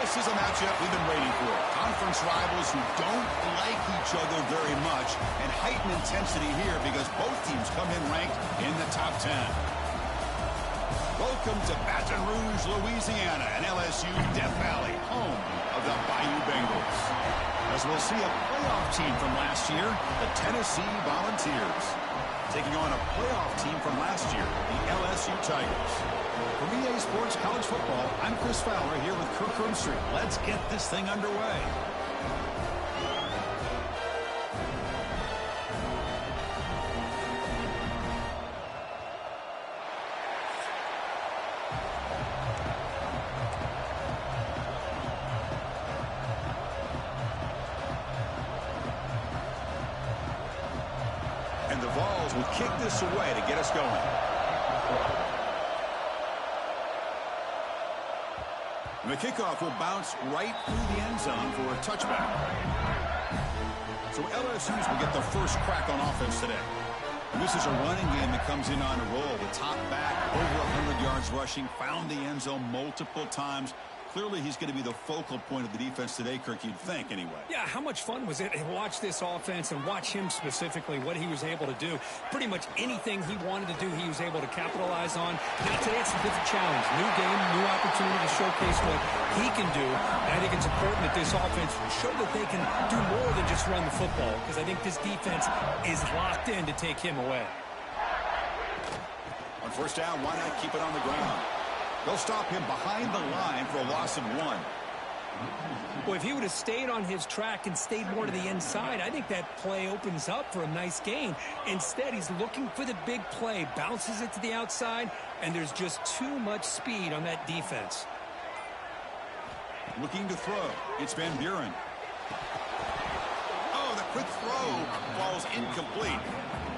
This is a matchup we've been waiting for. Conference rivals who don't like each other very much, and heightened intensity here because both teams come in ranked in the top 10. Welcome to Baton Rouge, Louisiana, and LSU Death Valley, home of the Bayou Bengals. As we'll see a playoff team from last year, the Tennessee Volunteers, taking on a playoff team from last year, the LSU Tigers. For EA Sports College Football, I'm Chris Fowler here with Kirk Herbstreit. Let's get this thing underway. And the Vols will kick this away to get us going. And the kickoff will bounce right through the end zone for a touchback. So LSU's will get the first crack on offense today. And this is a running game that comes in on a roll. The top back, over 100 yards rushing, found the end zone multiple times. Clearly, he's going to be the focal point of the defense today, Kirk, you'd think, anyway. Yeah, how much fun was it to watch this offense and watch him specifically, what he was able to do. Pretty much anything he wanted to do, he was able to capitalize on. Now, today it's a different challenge. New game, new opportunity to showcase what he can do. And I think it's important that this offense show that they can do more than just run the football, because I think this defense is locked in to take him away. On first down, why not keep it on the ground? They'll stop him behind the line for a loss of 1. Well, if he would have stayed on his track and stayed more to the inside, I think that play opens up for a nice gain. Instead, he's looking for the big play, bounces it to the outside, and there's just too much speed on that defense. Looking to throw. It's Van Buren. Oh, the quick throw falls incomplete.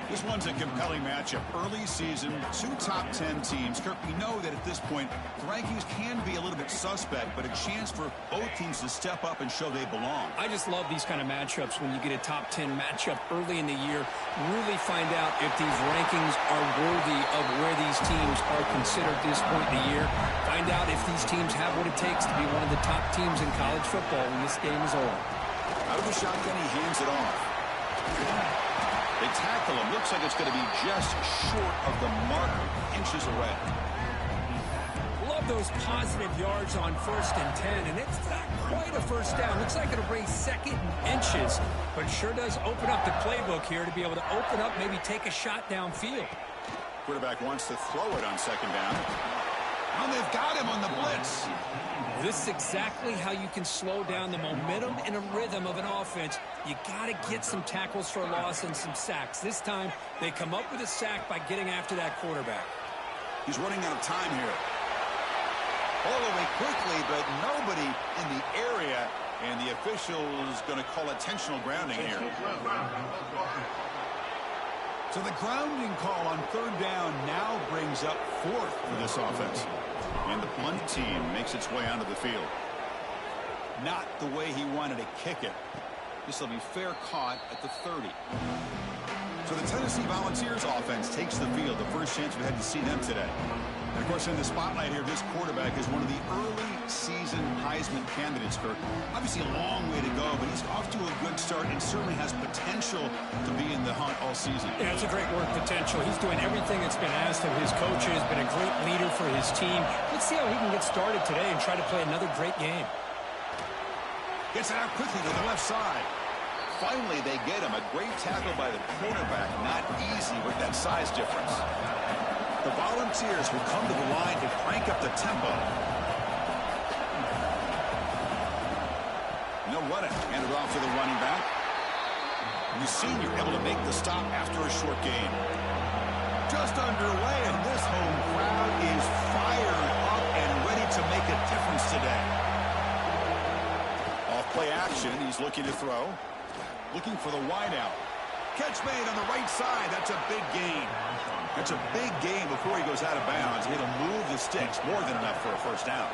This one's a compelling matchup. Early season, 2 top 10 teams. Kirk, we know that at this point, the rankings can be a little bit suspect, but a chance for both teams to step up and show they belong. I just love these kind of matchups when you get a top 10 matchup early in the year. Really find out if these rankings are worthy of where these teams are considered at this point in the year. Find out if these teams have what it takes to be one of the top teams in college football when this game is over. Out of the shotgun, he hands it off. They tackle him. Looks like it's going to be just short of the mark, inches away. Love those positive yards on 1st and 10, and it's not quite a first down. Looks like it'll bring 2nd and inches, but sure does open up the playbook here to be able to open up, maybe take a shot downfield. Quarterback wants to throw it on 2nd down. And they've got him on the blitz. This is exactly how you can slow down the momentum and a rhythm of an offense. You got to get some tackles for a loss and some sacks. This time, they come up with a sack by getting after that quarterback. He's running out of time here. All the way quickly, but nobody in the area, and the official is going to call intentional grounding here. So the grounding call on 3rd down now brings up 4th for this offense. And the punt team makes its way onto the field. Not the way he wanted to kick it. This will be fair caught at the 30. So the Tennessee Volunteers offense takes the field. The first chance we had to see them today. And, of course, in the spotlight here, this quarterback is one of the early season Heisman candidates, Kirk. Obviously a long way to go, but he's off to a good start and certainly has potential to be in the hunt all season. Yeah, it's a great word, potential. He's doing everything that's been asked of his coaches, been a great leader for his team. Let's see how he can get started today and try to play another great game. Gets it out quickly to the left side. Finally, they get him. A great tackle by the quarterback. Not easy with that size difference. The Volunteers will come to the line to crank up the tempo. No running. Hand it off to the running back. The senior able to make the stop after a short gain. Just underway, and this home crowd is fired up and ready to make a difference today. Off play action. He's looking to throw. Looking for the wideout. Catch made on the right side. That's a big gain. That's a big gain before he goes out of bounds. It'll move the sticks more than enough for a first down.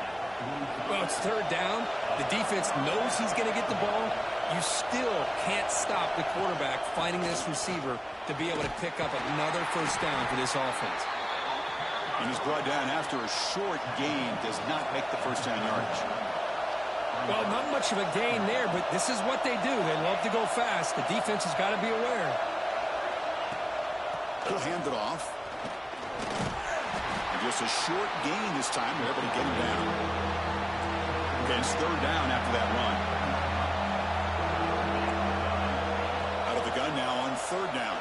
Well, it's 3rd down. The defense knows he's going to get the ball. You still can't stop the quarterback finding this receiver to be able to pick up another first down for this offense. And he's brought down after a short gain. Does not make the first down yardage. Well, not much of a gain there, but this is what they do. They love to go fast. The defense has got to be aware. He'll hand it off. And just a short gain this time. They're able to get him down. Okay, it's third down after that run. Out of the gun now on third down.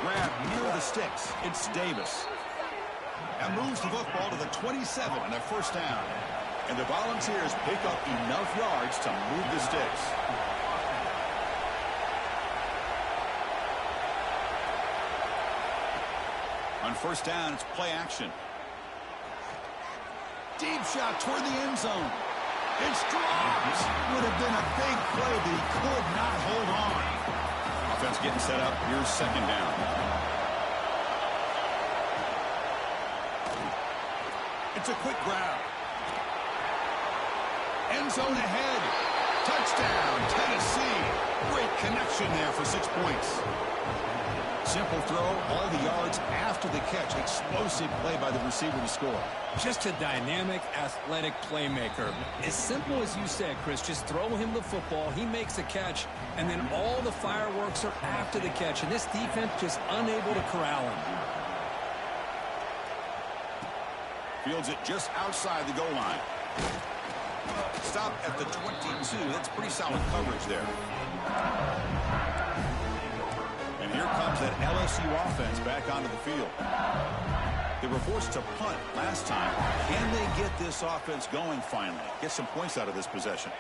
Grab near the sticks. It's Davis. That moves the football to the 27 on their first down. And the Volunteers pick up enough yards to move the sticks. On first down, it's play action. Deep shot toward the end zone. It's dropped. Would have been a big play, but he could not hold on. Offense getting set up. Here's second down. It's a quick grab. End zone ahead. Touchdown, Tennessee. Great connection there for 6 points. Simple throw, all the yards after the catch. Explosive play by the receiver to score. Just a dynamic, athletic playmaker. As simple as you said, Chris, just throw him the football, he makes a catch, and then all the fireworks are after the catch. And this defense just unable to corral him. Fields it just outside the goal line. Stop at the 22. That's pretty solid coverage there. And here comes that LSU offense back onto the field. They were forced to punt last time. Can they get this offense going finally? Get some points out of this possession.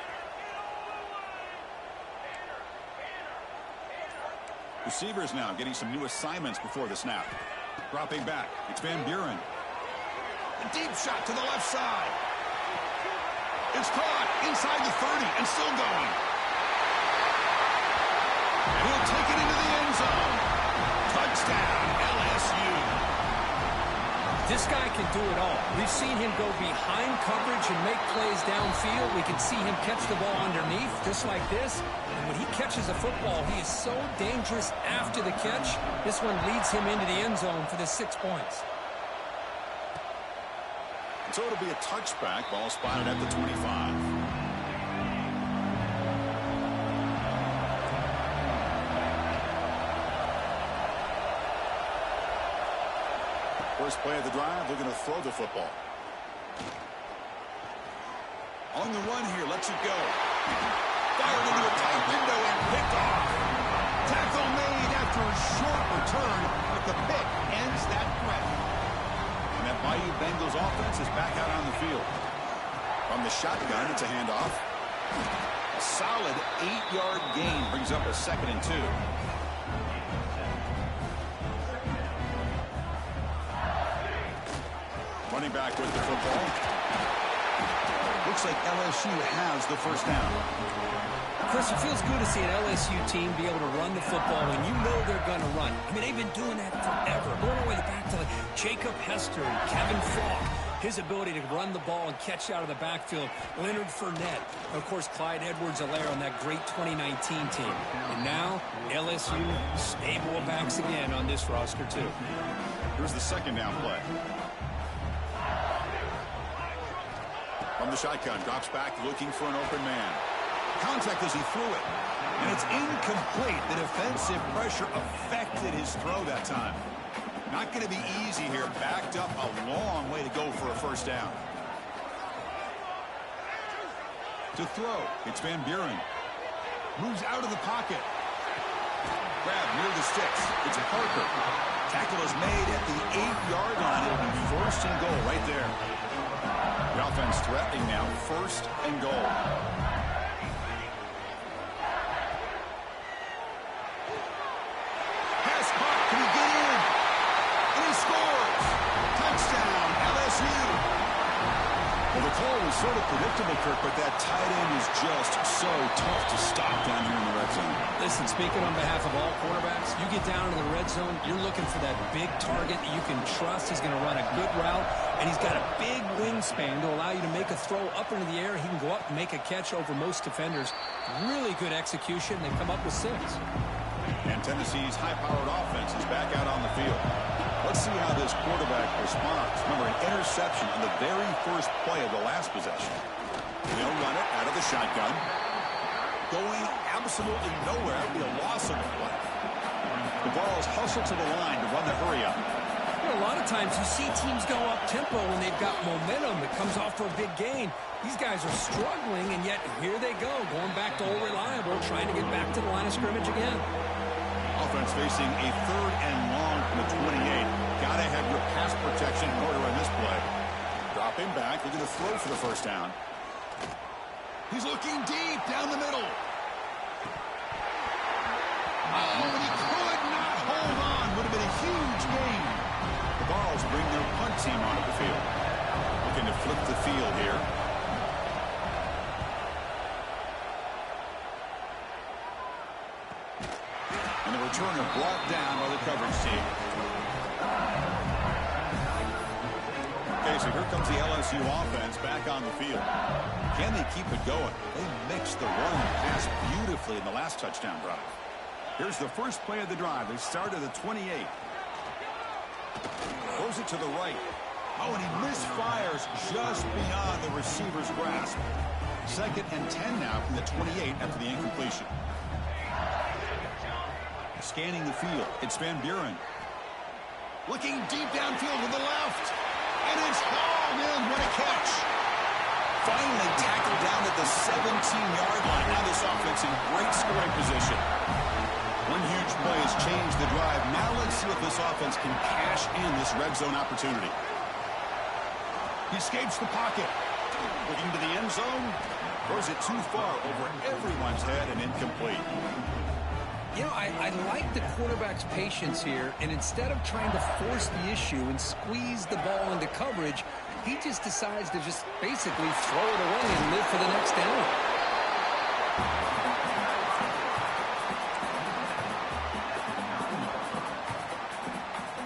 Receivers now getting some new assignments before the snap. Dropping back. It's Van Buren. A deep shot to the left side. It's caught inside the 30 and still going. And he'll take it into the end zone. Touchdown, LSU. This guy can do it all. We've seen him go behind coverage and make plays downfield. We can see him catch the ball underneath, just like this. And when he catches a football, he is so dangerous after the catch. This one leads him into the end zone for the 6 points. So it'll be a touchback. Ball spotted at the 25. First play of the drive, they're going to throw the football. On the run here, lets it go. Fired into a tight window and picked off. Tackle made after a short return, but the pick ends that threat. And that Bayou Bengals offense is back out on the field. From the shotgun, it's a handoff. A solid 8-yard gain brings up a 2nd and 2. Running back with the football. Looks like LSU has the first down. Chris, it feels good to see an LSU team be able to run the football when you know they're going to run. I mean, they've been doing that forever. Going all the way back to Jacob Hester and Kevin Falk. His ability to run the ball and catch out of the backfield. Leonard Fournette. And of course, Clyde Edwards-Helaire on that great 2019 team. And now, LSU stable of backs again on this roster, too. Here's the second down play. From the shotgun, drops back looking for an open man. Contact as he threw it. And it's incomplete. The defensive pressure affected his throw that time. Not going to be easy here. Backed up a long way to go for a first down. To throw, it's Van Buren. Moves out of the pocket. Grab near the sticks. It's a Parker. Tackle is made at the 8-yard line. It'll be 1st and goal right there. The offense threatening now, 1st and goal. Pass caught. Can he get in? And he scores. Touchdown, LSU. Well, the call was sort of predictable, Kirk, but that tight end is just so tough to stop down here in the red zone. Listen, speaking on behalf of all quarterbacks, you get down into the red zone, you're looking for that big target that you can trust. He's going to run a good route, and he's got a big wingspan to allow you to make a throw up into the air. He can go up and make a catch over most defenders. Really good execution. They come up with 6. And Tennessee's high-powered offense is back out on the field. Let's see how this quarterback responds. Remember, an interception on the very first play of the last possession. They'll run it out of the shotgun. Going absolutely nowhere. That would be a loss of the play. The ball is hustled to the line to run the hurry up. You know, a lot of times you see teams go up-tempo when they've got momentum that comes off for a big gain. These guys are struggling, and yet here they go, going back to old reliable, trying to get back to the line of scrimmage again. Offense facing a 3rd and long from the 28. Got to have your pass protection in order in this play. Dropping back, looking to throw for the first down. He's looking deep down the middle. Oh, and he could not hold on. Would have been a huge gain. The Vols bring their punt team onto the field. Looking to flip the field here. And the returner brought down by the coverage team. Okay, so here comes the LSU offense back on the field. Can they keep it going? They mixed the run and pass beautifully in the last touchdown drive. Here's the first play of the drive. They start at the 28. Throws it to the right. Oh, and he misfires just beyond the receiver's grasp. 2nd and 10 now from the 28 after the incompletion. Scanning the field, it's Van Buren. Looking deep downfield to the left. And it's hauled in. What a catch. Finally tackled down at the 17-yard line. Now this offense in great scoring position. One huge play has changed the drive. Now let's see if this offense can cash in this red zone opportunity. He escapes the pocket. Looking to the end zone. Throws it too far over everyone's head and incomplete. You know, I like the quarterback's patience here, and instead of trying to force the issue and squeeze the ball into coverage, he just decides to just basically throw it away and live for the next down.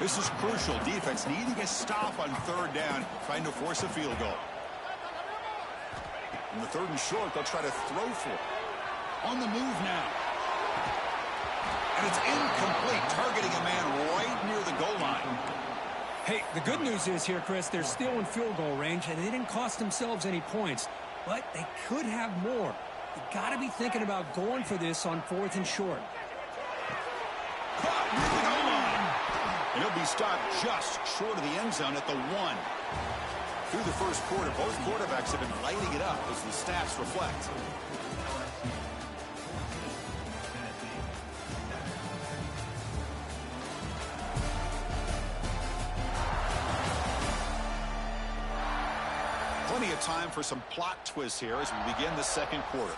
This is crucial. Defense needing a stop on 3rd down, trying to force a field goal. In the 3rd and short, they'll try to throw for it. On the move now. And it's incomplete, targeting a man right near the goal line. Hey, the good news is here, Chris, they're still in field goal range, and they didn't cost themselves any points. But they could have more. You got to be thinking about going for this on 4th and short. Caught near the goal line. And he'll be stopped just short of the end zone at the 1. Through the first quarter, both quarterbacks have been lighting it up as the stats reflect. Plenty of time for some plot twists here as we begin the 2nd quarter.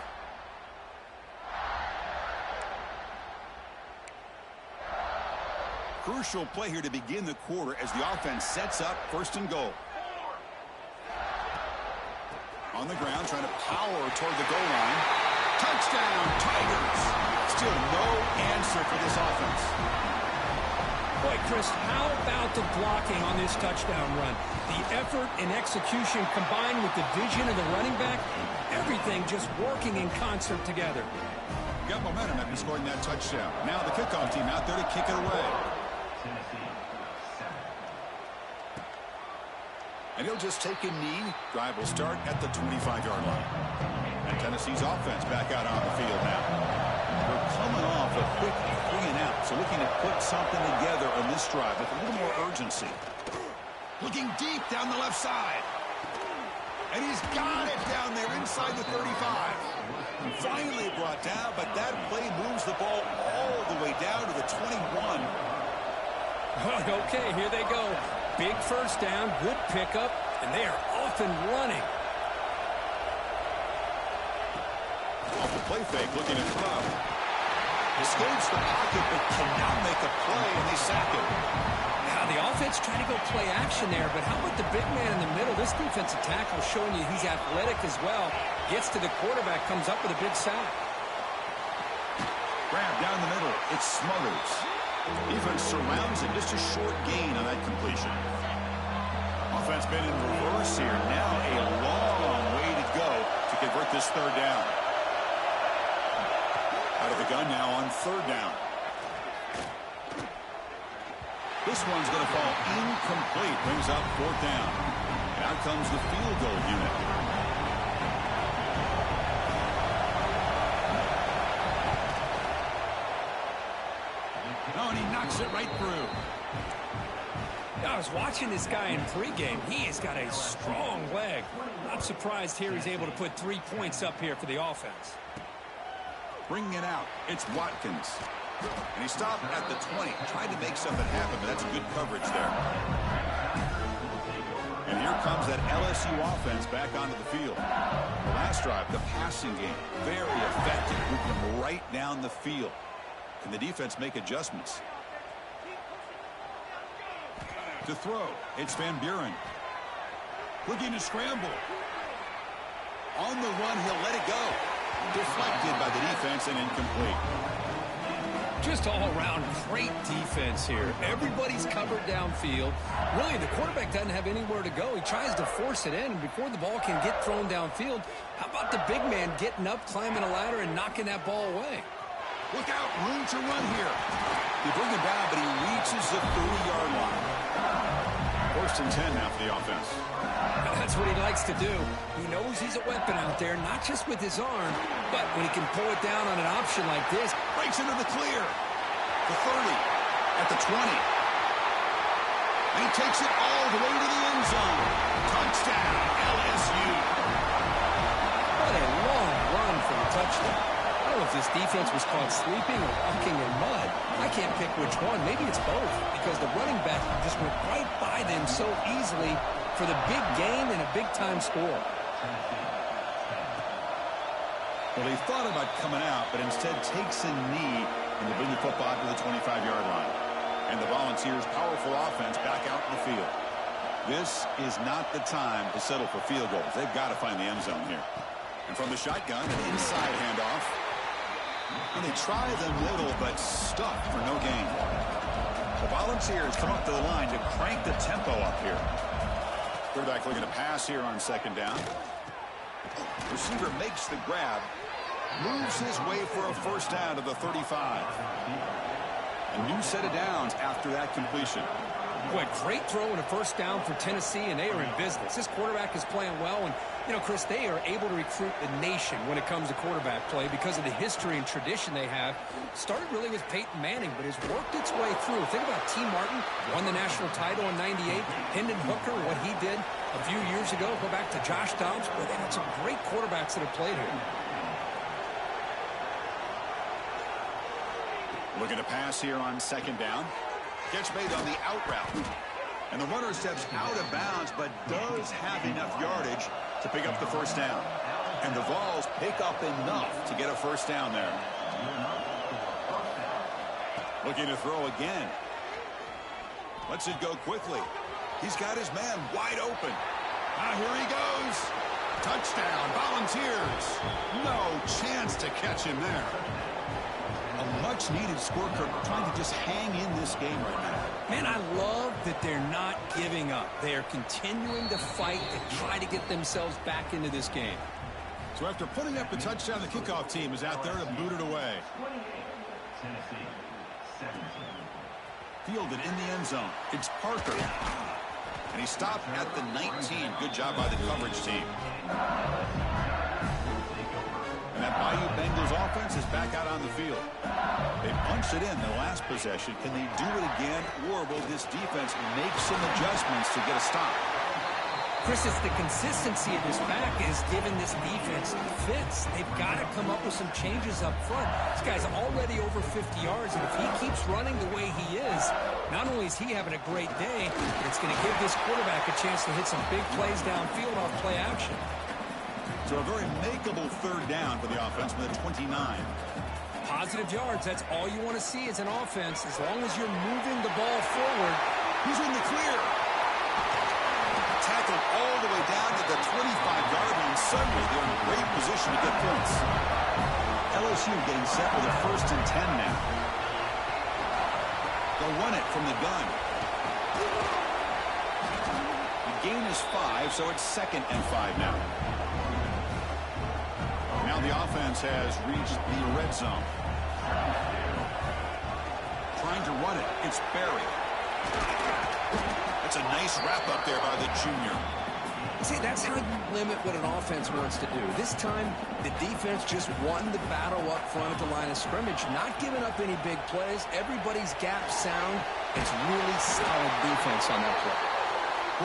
Crucial play here to begin the quarter as the offense sets up 1st and goal. On the ground, trying to power toward the goal line. Touchdown, Tigers! Still no answer for this offense. Boy, Chris, how about the blocking on this touchdown run? The effort and execution combined with the vision of the running back, everything just working in concert together. Got momentum after scoring that touchdown. Now the kickoff team out there to kick it away. And he'll just take a knee. Drive will start at the 25-yard line. And Tennessee's offense back out on the field now. We're coming off a quick 3-and-out, so looking to put something together on this drive with a little more urgency. Looking deep down the left side. And he's got it down there inside the 35. Finally brought down, but that play moves the ball all the way down to the 21. Okay, here they go. Big first down, good pickup, and they are off and running. Off the play fake, looking at throw. Escapes the pocket, but cannot make a play, and they sack him. Now, the offense trying to go play action there, but how about the big man in the middle? This defensive tackle showing you he's athletic as well. Gets to the quarterback, comes up with a big sack. Grab down the middle. It smothers. Defense surrounds him. Just a short gain on that completion. Offense been in reverse here. Now a long way to go to convert this 3rd down. Out of the gun now on 3rd down. This one's going to fall incomplete. Brings up 4th down. And out comes the field goal unit. and he knocks it right through. I was watching this guy in pregame. He has got a strong leg. Not surprised here he's able to put 3 points up here for the offense. Bringing it out, it's Watkins. And he stopped at the 20, tried to make something happen, but that's good coverage there. And here comes that LSU offense back onto the field. The last drive, the passing game, very effective, moving them right down the field. Can the defense make adjustments? To throw, it's Van Buren. Looking to scramble. On the run, he'll let it go. Deflected by the defense and incomplete. Just all around great defense here. Everybody's covered downfield. Really, the quarterback doesn't have anywhere to go. He tries to force it in, and before the ball can get thrown downfield, how about the big man getting up, climbing a ladder, and knocking that ball away? Look out, room to run here. They bring him down, but he reaches the 30-yard line. 1st and 10 now for the offense. That's what he likes to do. He knows he's a weapon out there, not just with his arm, but when he can pull it down on an option like this. Breaks into the clear. The 30, at the 20. And he takes it all the way to the end zone. Touchdown, LSU. What a long run for the touchdown. I don't know if this defense was caught sleeping or walking in mud. I can't pick which one. Maybe it's both, because the running back just went right by them so easily for the big gain and a big-time score. Well, he thought about coming out, but instead takes a knee and they bring the football to the 25-yard line. And the Volunteers' powerful offense back out in the field. This is not the time to settle for field goals. They've got to find the end zone here. And from the shotgun, an inside handoff. And they try them little, but stuck for no gain. The Volunteers come up to the line to crank the tempo up here. Quarterback looking to pass here on 2nd down. Receiver makes the grab. Moves his way for a 1st down to the 35. A new set of downs after that completion. Boy, great throw and a 1st down for Tennessee, and they are in business. This quarterback is playing well, and, you know, Chris, they are able to recruit the nation when it comes to quarterback play because of the history and tradition they have. Started really with Peyton Manning, but has worked its way through. Think about T. Martin, won the national title in '98. Hendon Hooker, what he did a few years ago. Go back to Josh Dobbs. Boy, they had some great quarterbacks that have played here. Looking to pass here on 2nd down. Catch made on the out route. And the runner steps out of bounds, but does have enough yardage to pick up the 1st down. And the Vols pick up enough to get a 1st down there. Looking to throw again. Lets it go quickly. He's got his man wide open. Now here he goes. Touchdown, Volunteers. No chance to catch him there. A much-needed score, Kirk, trying to just hang in this game right now. Man, I love that they're not giving up. They are continuing to fight to try to get themselves back into this game. So after putting up the touchdown, the kickoff team is out there to boot it away. Fielded in the end zone. It's Parker. And he stopped at the 19. Good job by the coverage team. And that Bayou Bengals offense is back out on the field. They punched it in the last possession. Can they do it again, or will this defense make some adjustments to get a stop? Chris, it's the consistency of this back is giving this defense fits. They've got to come up with some changes up front. This guy's already over 50 yards, and if he keeps running the way he is, not only is he having a great day, but it's going to give this quarterback a chance to hit some big plays downfield off play action. So a very makeable 3rd down for the offense with a 29. Positive yards, that's all you want to see as an offense. As long as you're moving the ball forward. He's in the clear. Tackled all the way down to the 25-yard line. Suddenly they're in great position to get points. LSU getting set with a 1st and 10 now. They'll run it from the gun. The gain is 5, so it's 2nd and 5 now. Now the offense has reached the red zone. Trying to run it. It's Berry. That's a nice wrap up there by the junior. See, that's how you limit what an offense wants to do. This time, the defense just won the battle up front at the line of scrimmage, not giving up any big plays. Everybody's gap sound. It's really solid defense on that play.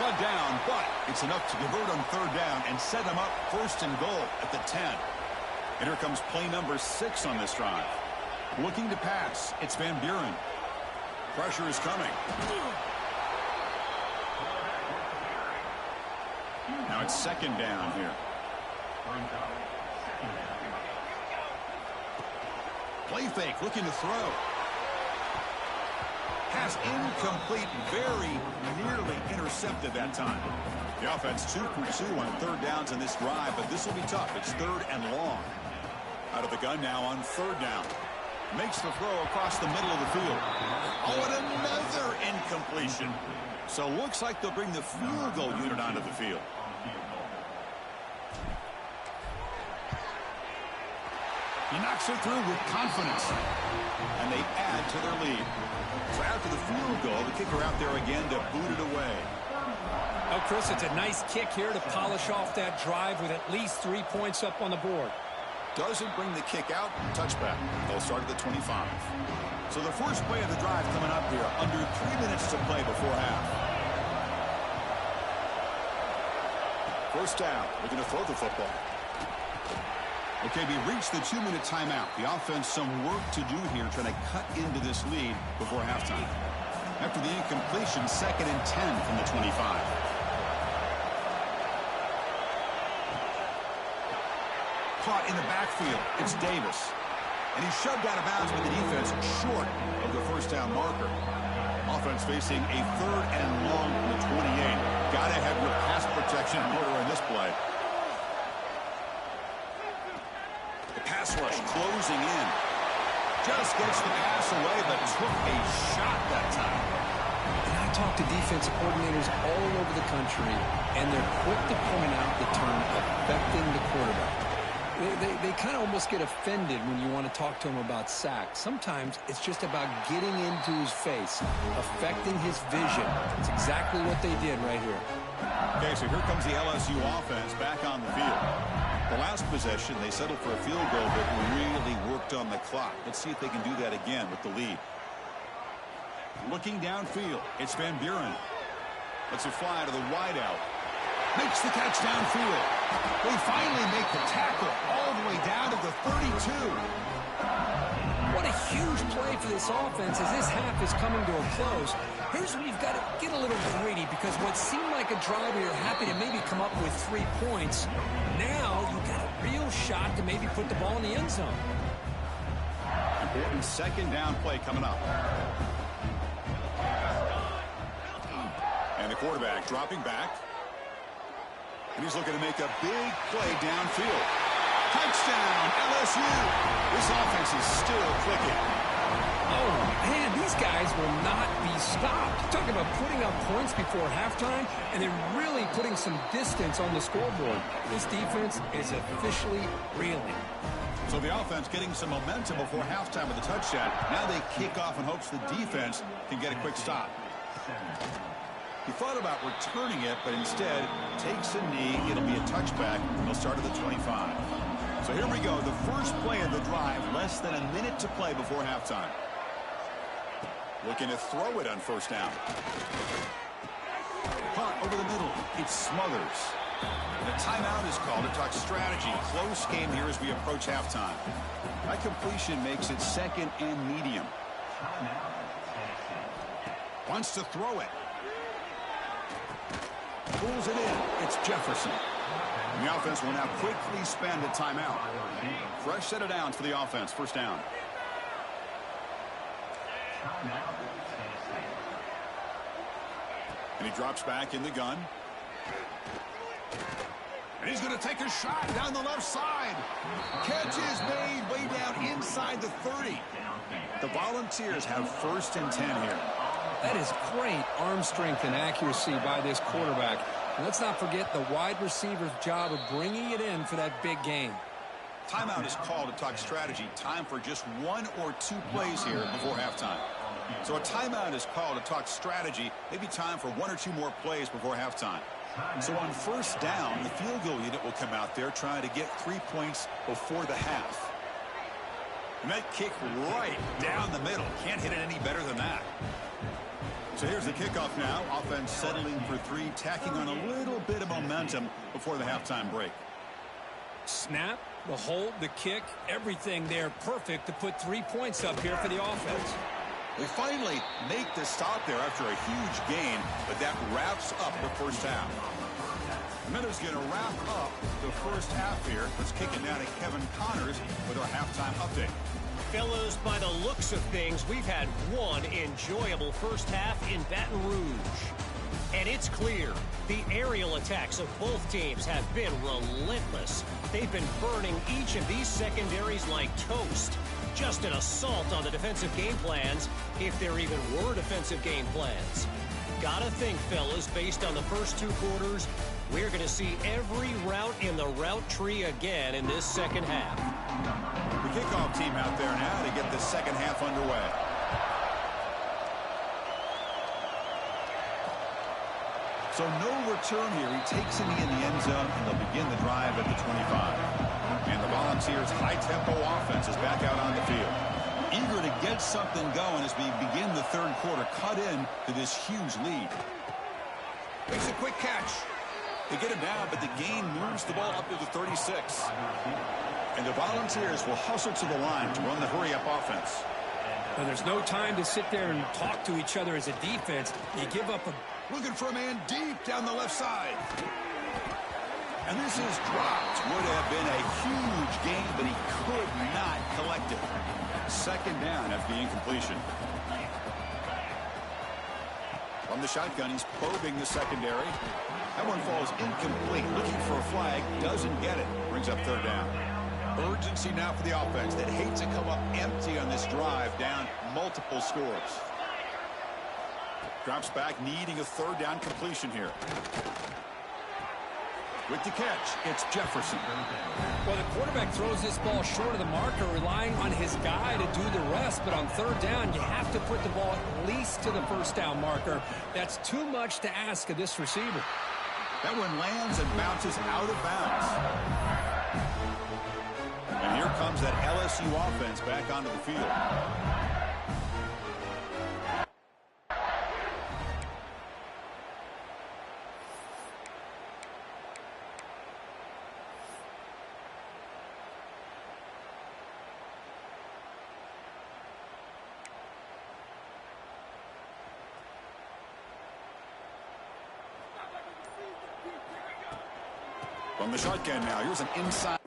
One down, but it's enough to convert on third down and set them up first and goal at the 10. And here comes play number 6 on this drive. Looking to pass, it's Van Buren. Pressure is coming. Now it's second down here. Play fake, looking to throw. Pass incomplete, very nearly intercepted that time. The offense 2 for 2 on third downs in this drive, but this will be tough. It's third and long. Out of the gun now on third down. Makes the throw across the middle of the field. Oh, and another incompletion. So looks like they'll bring the field goal unit onto the field. He knocks it through with confidence. And they add to their lead. So after the field goal, the kicker out there again to boot it away. Oh, Chris, it's a nice kick here to polish off that drive with at least 3 points up on the board. Doesn't bring the kick out. Touchback. They'll start at the 25. So the first play of the drive coming up here. Under 3 minutes to play before half. First down. Looking to throw the football. Okay, we reached the 2-minute timeout. The offense some work to do here trying to cut into this lead before halftime. After the incompletion, second and 10 from the 25. Caught in the backfield. It's Davis. And he's shoved out of bounds with the defense short of the first down marker. Offense facing a third and long from the 28. Got to have your pass protection in order in this play. Pass rush closing in. Just gets the pass away, but took a shot that time. And I talk to defensive coordinators all over the country, and they're quick to point out the term affecting the quarterback. They kind of almost get offended when you want to talk to them about sacks. Sometimes it's just about getting into his face, affecting his vision. It's exactly what they did right here. Okay, so here comes the LSU offense back on the field. The last possession, they settled for a field goal that really worked on the clock. Let's see if they can do that again with the lead. Looking downfield, it's Van Buren. Lets it fly to the wideout. Makes the catch downfield. They finally make the tackle all the way down to the 32. What a huge play for this offense as this half is coming to a close. Here's where you've got to get a little greedy, because what seemed like a drive where you're happy to maybe come up with 3 points, now you've got a real shot to maybe put the ball in the end zone. Important second down play coming up. And the quarterback dropping back. And he's looking to make a big play downfield. Touchdown, LSU. This offense is still clicking. Oh, man, these guys will not be stopped. Talk about putting up points before halftime, and then really putting some distance on the scoreboard. This defense is officially reeling. So the offense getting some momentum before halftime with a touchdown. Now they kick off in hopes the defense can get a quick stop. He thought about returning it, but instead takes a knee. It'll be a touchback. They'll start at the 25. So here we go. The first play of the drive, less than a minute to play before halftime. Looking to throw it on first down. Caught over the middle. It smothers. And a timeout is called to talk strategy. Close game here as we approach halftime. That completion makes it second and medium. Wants to throw it. Pulls it in. It's Jefferson. And the offense will now quickly spend a timeout. Fresh set of downs for the offense. First down. And he drops back in the gun. And he's going to take a shot down the left side. Catch is made way down inside the 30. The Volunteers have first and 10 here. That is great arm strength and accuracy by this quarterback. And let's not forget the wide receiver's job of bringing it in for that big game. Timeout is called to talk strategy. Time for just 1 or 2 plays here before halftime. So a timeout is called to talk strategy. Maybe time for 1 or 2 more plays before halftime. So on first down, the field goal unit will come out there trying to get 3 points before the half. And that kick right down the middle. Can't hit it any better than that. So here's the kickoff now. Offense settling for 3, tacking on a little bit of momentum before the halftime break. Snap, the hold, the kick, everything there perfect to put 3 points up here for the offense. They finally make the stop there after a huge gain, but that wraps up the first half. Minnows going to wrap up the first half here. Let's kick it down to Kevin Connors with our halftime update. Fellas, by the looks of things, we've had one enjoyable first half in Baton Rouge. And it's clear, the aerial attacks of both teams have been relentless. They've been burning each of these secondaries like toast. Just an assault on the defensive game plans, if there even were defensive game plans. Gotta think, fellas, based on the first 2 quarters, we're going to see every route in the route tree again in this second half. The kickoff team out there now to get the second half underway. So no return here. He takes it in the end zone, and they'll begin the drive at the 25. And the Volunteers' high-tempo offense is back out on the field. Eager to get something going as we begin the third quarter, cut in to this huge lead. Makes a quick catch. They get him down, but the gain moves the ball up to the 36. And the Volunteers will hustle to the line to run the hurry-up offense. Now, there's no time to sit there and talk to each other as a defense. You give up a... Looking for a man deep down the left side. And this is dropped. Would have been a huge gain, but he could not collect it. Second down after the incompletion. From the shotgun, he's probing the secondary. That one falls incomplete. Looking for a flag, doesn't get it. Brings up third down. Urgency now for the offense that hates to come up empty on this drive, down multiple scores. Drops back, needing a third down completion here. With the catch, it's Jefferson. Well, the quarterback throws this ball short of the marker, relying on his guy to do the rest. But on third down, you have to put the ball at least to the first down marker. That's too much to ask of this receiver. That one lands and bounces out of bounds. And here comes that LSU offense back onto the field. From the shotgun now, here's an inside.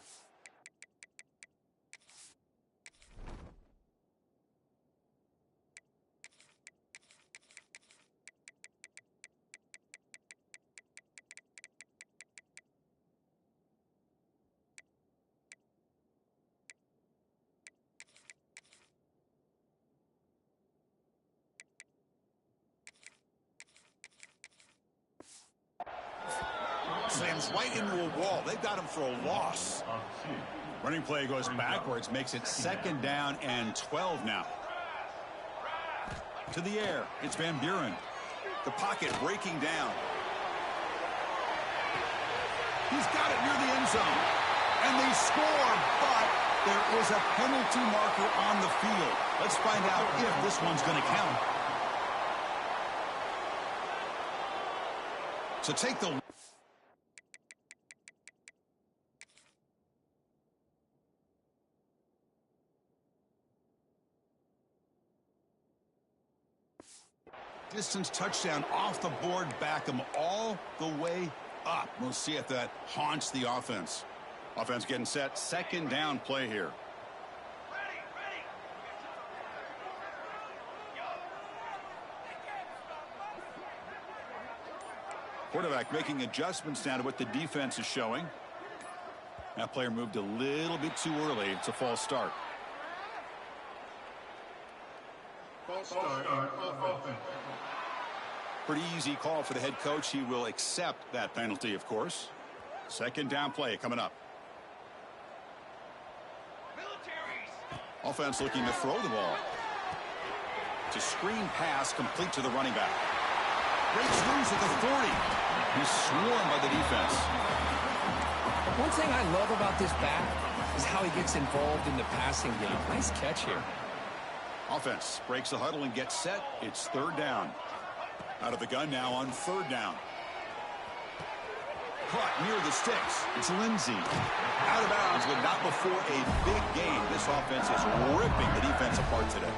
Slams right into a wall. They've got him for a loss. Running play goes backwards, makes it second down and 12 now. To the air, it's Van Buren. The pocket breaking down. He's got it near the end zone. And they score, but there is a penalty marker on the field. Let's find out if this one's going to count. So take the... distance touchdown off the board, back them all the way up. We'll see if that haunts the offense. Offense getting set. Second down play here. Quarterback making adjustments now to what the defense is showing. That player moved a little bit too early. It's a false start. Pretty easy call for the head coach. He will accept that penalty, of course. Second down play coming up. Offense looking to throw the ball. It's a screen pass complete to the running back. breaks loose at the 40. He's swarmed by the defense. One thing I love about this back is how he gets involved in the passing game. Nice catch here. Offense breaks the huddle and gets set. It's third down. Out of the gun now on third down. Caught near the sticks. It's Lindsey. Out of bounds, but not before a big game. This offense is ripping the defense apart today.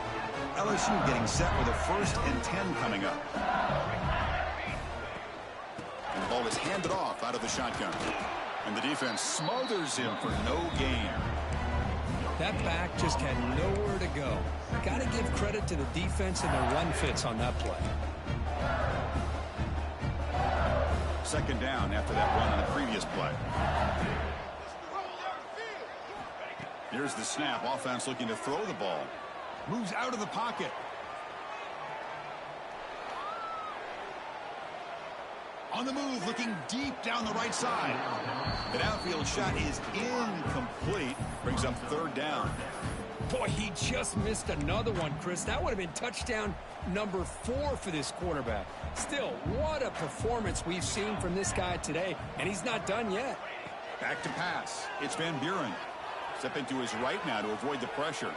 LSU getting set with a 1st and 10 coming up. And the ball is handed off out of the shotgun. And the defense smothers him for no gain. That back just had nowhere to go. Got to give credit to the defense and their run fits on that play. Second down after that run on the previous play. Here's the snap. Offense looking to throw the ball. Moves out of the pocket. On the move, looking deep down the right side. The downfield shot is incomplete. Brings up third down. Boy, he just missed another one, Chris. That would have been touchdown number 4 for this quarterback. Still, what a performance we've seen from this guy today, and he's not done yet. Back to pass. It's Van Buren. Stepping to his right now to avoid the pressure.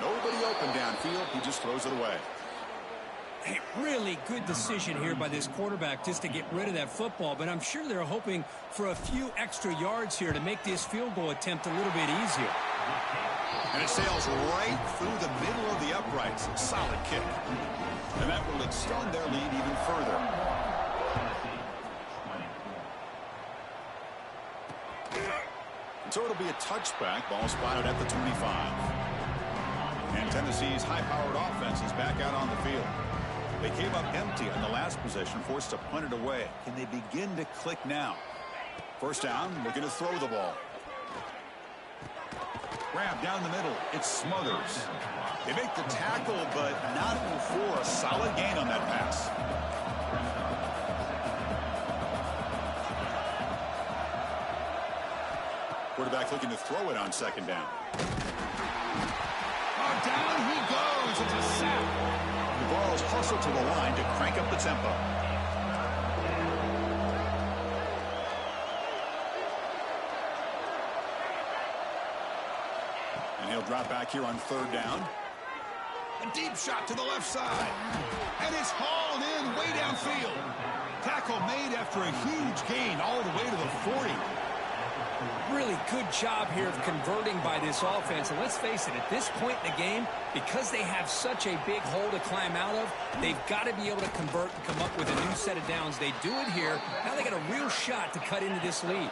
Nobody open downfield. He just throws it away. Hey, really good decision here by this quarterback just to get rid of that football, but I'm sure they're hoping for a few extra yards here to make this field goal attempt a little bit easier. And it sails right through the middle of the uprights. Solid kick. And that will extend their lead even further. And so it'll be a touchback. Ball spotted at the 25. And Tennessee's high-powered offense is back out on the field. They came up empty on the last possession, forced to punt it away. Can they begin to click now? First down, looking to throw the ball. Grab down the middle. It's Smothers. They make the tackle, but not before a solid gain on that pass. Quarterback looking to throw it on second down. Oh, down he goes. It's a sack. The ball is hustled to the line to crank up the tempo. And he'll drop back here on third down. A deep shot to the left side. And it's hauled in way downfield. Tackle made after a huge gain all the way to the 40. Really good job here of converting by this offense. And let's face it, at this point in the game, because they have such a big hole to climb out of, they've got to be able to convert and come up with a new set of downs. They do it here. Now they got a real shot to cut into this lead.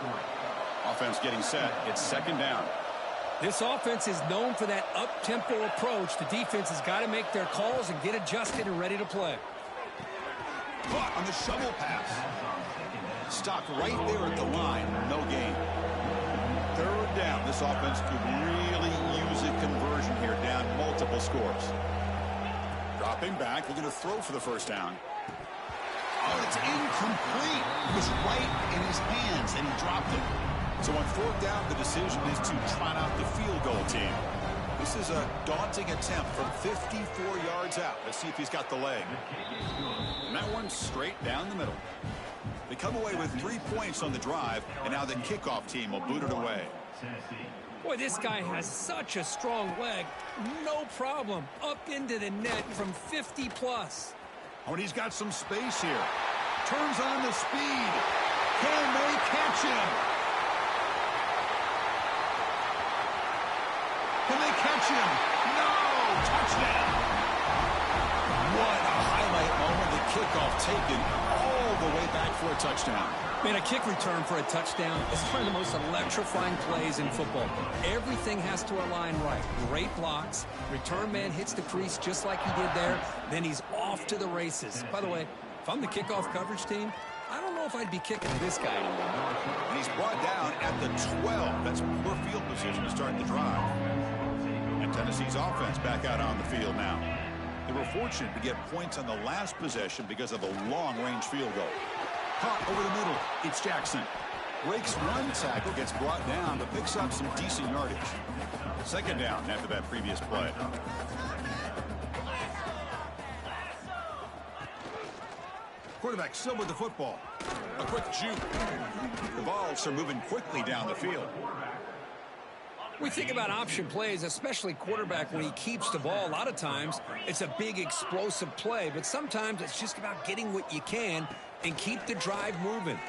Offense getting set. It's second down. This offense is known for that up-tempo approach. The defense has got to make their calls and get adjusted and ready to play. Caught on the shovel pass. Stopped right there at the line. No gain. Third down. This offense could really use a conversion here, down multiple scores. Dropping back, looking to throw for the first down. Oh, it's incomplete. It was right in his hands, and he dropped it. So on fourth down, the decision is to trot out the field goal team. This is a daunting attempt from 54 yards out. Let's see if he's got the leg. And that one's straight down the middle. They come away with 3 points on the drive, and now the kickoff team will boot it away. Boy, this guy has such a strong leg. No problem. Up into the net from 50-plus. Oh, and he's got some space here. Turns on the speed. Can they catch him? Can they catch him? No! Touchdown! What a highlight moment. The kickoff taken all the way back for a touchdown. Man, a kick return for a touchdown is one of the most electrifying plays in football. Everything has to align right. Great blocks. Return man hits the crease just like he did there. Then he's off to the races. By the way, if I'm the kickoff coverage team, I don't know if I'd be kicking to this guy anymore. And he's brought down at the 12. That's poor field position to start the drive. And Tennessee's offense back out on the field now. They were fortunate to get points on the last possession because of a long-range field goal. Caught over the middle. It's Jackson. Breaks one tackle, gets brought down, but picks up some decent yardage. Second down after that previous play. quarterback still with the football. A quick juke. The Vols are moving quickly down the field. We think about option plays, especially quarterback when he keeps the ball. A lot of times, it's a big explosive play, but sometimes it's just about getting what you can and keep the drive moving.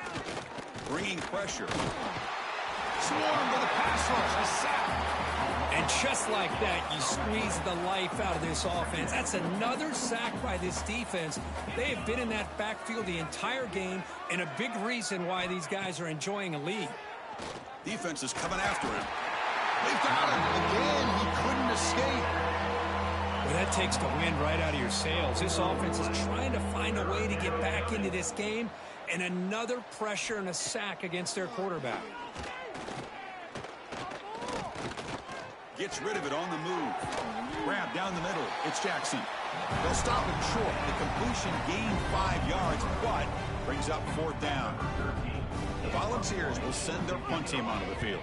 Bringing pressure. Swarm with a pass rush. A sack. And just like that, you squeeze the life out of this offense. That's another sack by this defense. They have been in that backfield the entire game, and a big reason why these guys are enjoying a lead. Defense is coming after him. They've got him. Again, he couldn't escape. Well, that takes the wind right out of your sails. This offense is trying to find a way to get back into this game, and another pressure and a sack against their quarterback. Gets rid of it on the move. Grab down the middle. It's Jackson. They'll stop him short. The completion gained 5 yards, but brings up 4th down. The Volunteers will send their punt team onto the field.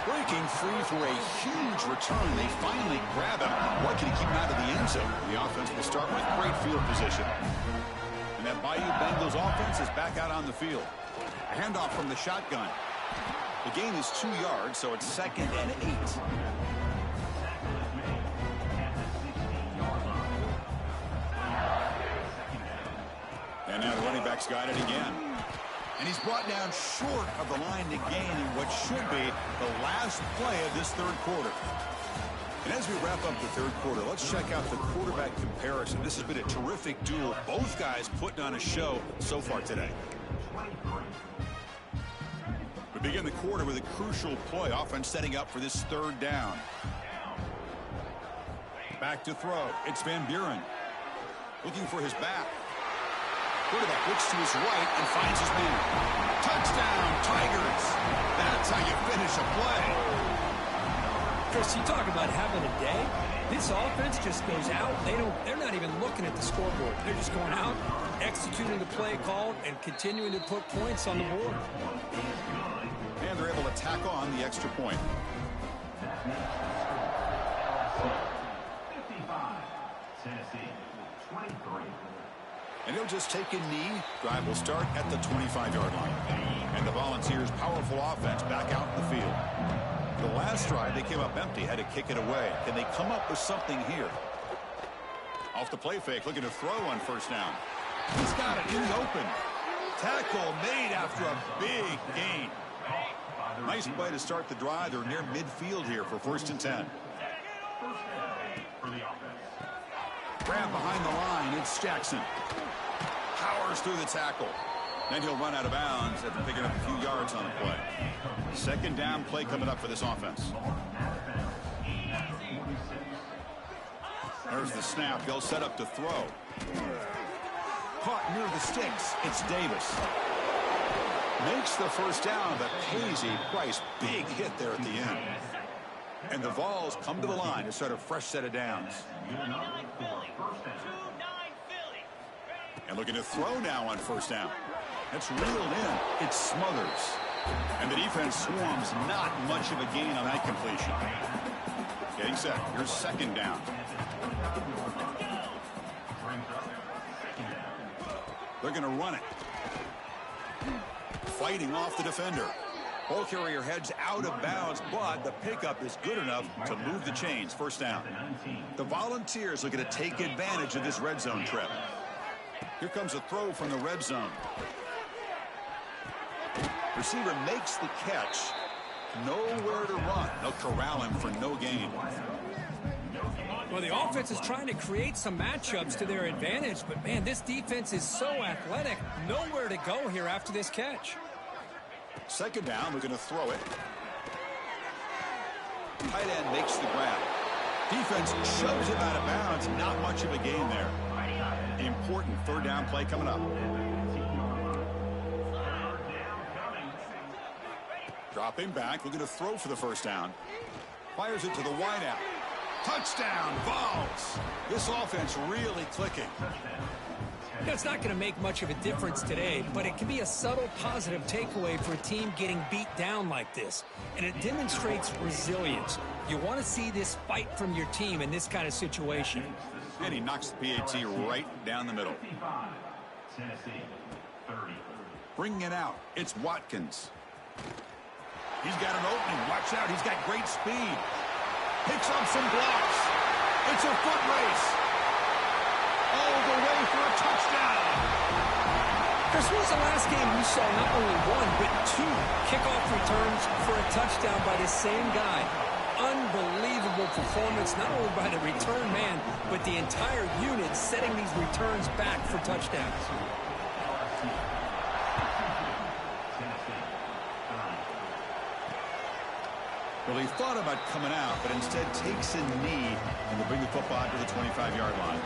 Breaking free for a huge return. They finally grab him. What can he keep him out of the end zone? The offense will start with great field position. And that Bayou Bengals offense is back out on the field. A handoff from the shotgun. The gain is 2 yards, so it's 2nd and 8. And now the running back's got it again. And he's brought down short of the line to gain in what should be the last play of this 3rd quarter. And as we wrap up the 3rd quarter, let's check out the quarterback comparison. This has been a terrific duel. Both guys putting on a show so far today. We begin the quarter with a crucial play. Offense setting up for this 3rd down. Back to throw. It's Van Buren. Looking for his back. Quarterback looks to his right and finds his man. Touchdown, Tigers. That's how you finish a play. Chris, you talk about having a day. This offense just goes out. They're not even looking at the scoreboard. They're just going out, executing the play called, and continuing to put points on the board. And they're able to tack on the extra point. 55, Tennessee, 23. And he'll just take a knee. Drive will start at the 25-yard line. And the Volunteers' powerful offense back out in the field. The last drive, they came up empty, had to kick it away. Can they come up with something here? Off the play fake, looking to throw on 1st down. He's got it in the open. Tackle made after a big gain. Nice play to start the drive. They're near midfield here for 1st and 10. Grab behind the line. It's Jackson. Powers through the tackle. Then he'll run out of bounds after picking up a few yards on the play. 2nd down play coming up for this offense. There's the snap. They'll set up to throw. Caught near the sticks. It's Davis. Makes the 1st down, but pays a price. Big hit there at the end. And the Vols come to the line to start a fresh set of downs. And looking to throw now on 1st down. That's reeled in. It's Smothers. And the defense swarms. Not much of a gain on that completion. Getting set. Here's 2nd down. They're going to run it. Fighting off the defender. Ball carrier heads out of bounds, but the pickup is good enough to move the chains. 1st down. The Volunteers looking to take advantage of this red zone trip. Here comes a throw from the red zone. Receiver makes the catch. Nowhere to run. They'll corral him for no gain. Well, the offense is trying to create some matchups to their advantage, but, man, this defense is so athletic. Nowhere to go here after this catch. 2nd down, we're going to throw it. Tight end makes the grab. Defense shoves him out of bounds. Not much of a gain there. Important 3rd down play coming up. Dropping back, looking to throw for the 1st down. Fires it to the wideout. Touchdown, Vols. This offense really clicking. You know, it's not going to make much of a difference today, but it can be a subtle positive takeaway for a team getting beat down like this. And it demonstrates resilience. You want to see this fight from your team in this kind of situation. And he knocks the PAT right down the middle. Tennessee, 30. Bringing it out, it's Watkins. He's got an opening. Watch out, he's got great speed. Picks up some blocks. It's a foot race. All the way for a touchdown. Chris, when was the last game you saw not only one, but two kickoff returns for a touchdown by the same guy? Unbelievable performance, not only by the return man, but the entire unit setting these returns back for touchdowns. Well, he thought about coming out, but instead takes a knee and will bring the football out to the 25-yard line.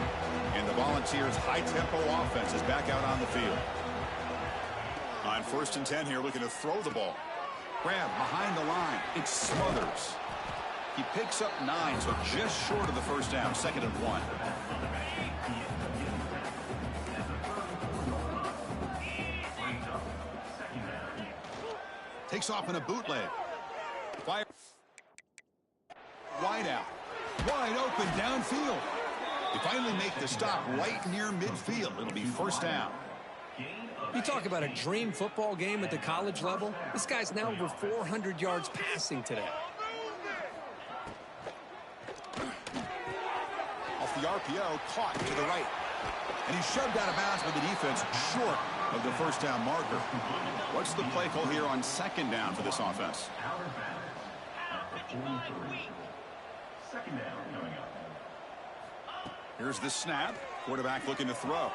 And the Volunteers' high-tempo offense is back out on the field. On 1st and 10 here, looking to throw the ball. Grab behind the line. It's Smothers. He picks up 9, so just short of the first down. 2nd and 1. Takes off in a bootleg. Fire. Wide out. Wide open downfield. They finally make the stop right near midfield. It'll be 1st down. You talk about a dream football game at the college level. This guy's now over 400 yards passing today. Off the RPO, caught to the right. And he's shoved out of bounds by the defense short of the 1st down marker. What's the play call here on 2nd down for this offense? Out of bounds at the 43. 2nd down coming up. Here's the snap. Quarterback looking to throw.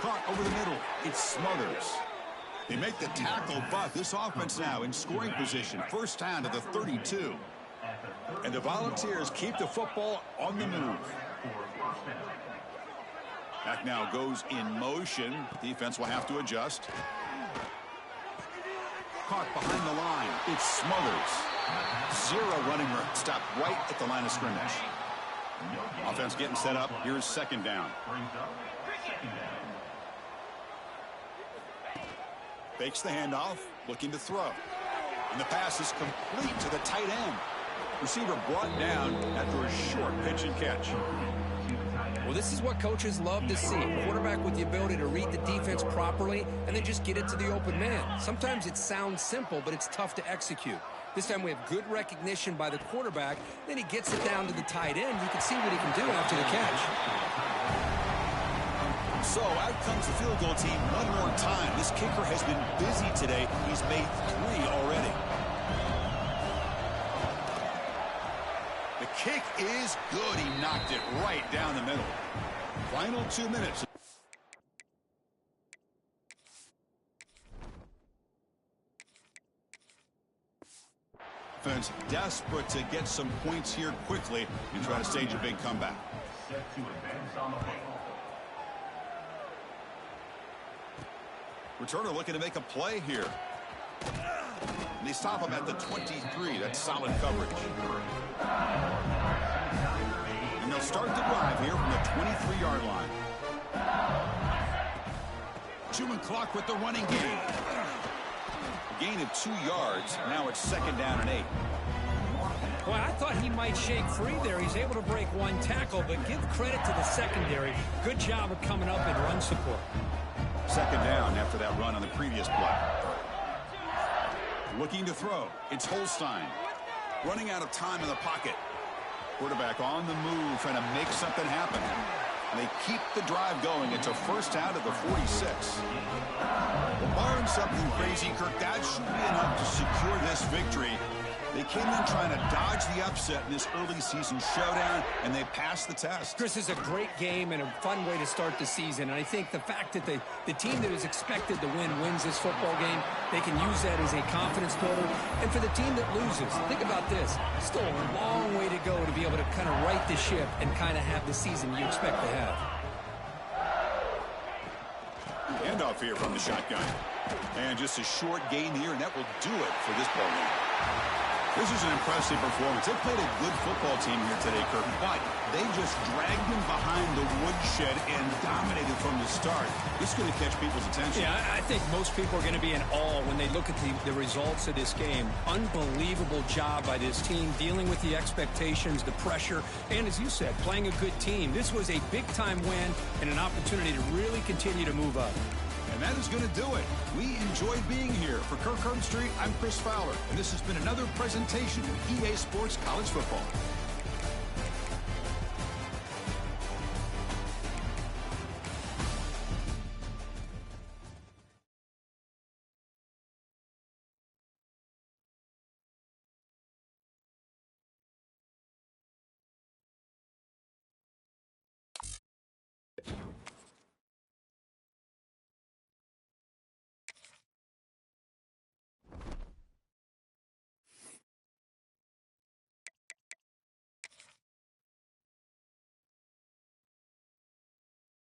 Caught over the middle. It's Smothers. They make the tackle, but this offense now in scoring position. 1st down to the 32. And the Volunteers keep the football on the move. Back now goes in motion. Defense will have to adjust. Caught behind the line. It's Smothers. 0 running room. Stopped right at the line of scrimmage. Offense getting set up. Here's 2nd down. Fakes the handoff. Looking to throw. And the pass is complete to the tight end. Receiver brought down after a short pitch and catch. Well, this is what coaches love to see. Quarterback with the ability to read the defense properly and then just get it to the open man. Sometimes it sounds simple, but it's tough to execute. This time we have good recognition by the quarterback. Then he gets it down to the tight end. You can see what he can do after the catch. So out comes the field goal team one more time. This kicker has been busy today. He's made 3 already. The kick is good. He knocked it right down the middle. Final 2 minutes. Offense desperate to get some points here quickly and try to stage a big comeback. Set to advance on the football. Returner looking to make a play here. And they stop him at the 23. That's solid coverage. And they'll start the drive here from the 23-yard line. Chewing clock with the running game. A gain of 2 yards. Now it's 2nd down and 8. Well, I thought he might shake free there. He's able to break 1 tackle, but give credit to the secondary. Good job of coming up in run support. 2nd down after that run on the previous play. Looking to throw. It's Holstein. Running out of time in the pocket. Quarterback on the move, trying to make something happen. And they keep the drive going. It's a 1st down at the 46. Well, barring something crazy, Kirk, that should be enough to secure this victory. They came in trying to dodge the upset in this early season showdown, and they passed the test. Chris, is a great game and a fun way to start the season. And I think the fact that the team that is expected to win wins this football game, they can use that as a confidence builder. And for the team that loses, think about this. Still a long way to go to be able to kind of right the ship and kind of have the season you expect to have. Handoff here from the shotgun. And just a short gain here, and that will do it for this ball game. This is an impressive performance. They played a good football team here today, Kirk, but they just dragged them behind the woodshed and dominated from the start. This is going to catch people's attention. Yeah, I think most people are going to be in awe when they look at the results of this game. Unbelievable job by this team dealing with the expectations, the pressure, and as you said, playing a good team. This was a big-time win and an opportunity to really continue to move up. And that is going to do it. We enjoyed being here. For Kirk Herbstreit, I'm Chris Fowler, and this has been another presentation of EA Sports College Football.